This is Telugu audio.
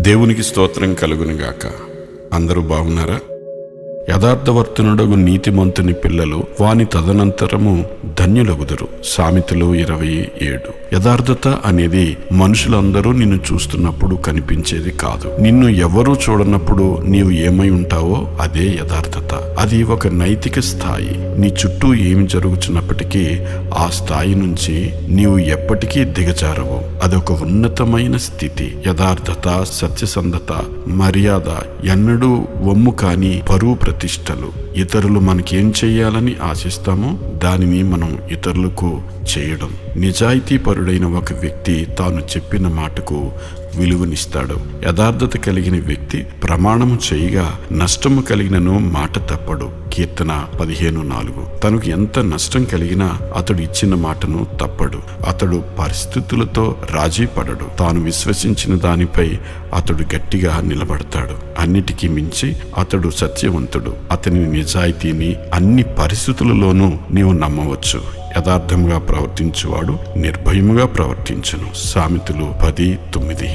దేవునికి స్తోత్రం కలుగునుగాక. అందరూ బాగున్నారా? యథార్థవర్తనుడగు నీతిమంతుని పిల్లలు వాని తదనంతరము ధన్యులగుదురు. సామెతలు 27. యథార్థత అనేది మనుషులందరూ నిన్ను చూస్తున్నప్పుడు కనిపించేది కాదు. నిన్ను ఎవరూ చూడనప్పుడు నీవు ఏమై ఉంటావో అదే యథార్థత. అది ఒక నైతిక స్థాయి. నీ చుట్టూ ఏమి జరుగుతున్నప్పటికీ ఆ స్థాయి నుంచి నీవు ఎప్పటికీ దిగజారవు. అదొక ఉన్నతమైన స్థితి. యథార్థత, సత్యసంధత, మర్యాద ఎన్నడూ వమ్ము కాని పరువు ప్రతిష్టలు. ఇతరులు మనకేం చెయ్యాలని ఆశిస్తామో దానిని మనం ఇతరులకు చేయడం. నిజాయితీపరుడైన ఒక వ్యక్తి తాను చెప్పిన మాటకు విలువనిస్తాడు. యథార్థత కలిగిన వ్యక్తి ప్రమాణము చేయగా నష్టము కలిగినను మాట తప్పడు. కీర్తన 15:4. తనకు ఎంత నష్టం కలిగినా అతడు ఇచ్చిన మాటను తప్పడు. అతడు పరిస్థితులతో రాజీ పడడు. తాను విశ్వసించిన దానిపై అతడు గట్టిగా నిలబడతాడు. అన్నిటికీ మించి అతడు సత్యవంతుడు. అతని నిజాయితీని అన్ని పరిస్థితులలోనూ నీవు నమ్మవచ్చు. యథార్థంగా ప్రవర్తించువాడు నిర్భయముగా ప్రవర్తించును. సామెతలు 10:9.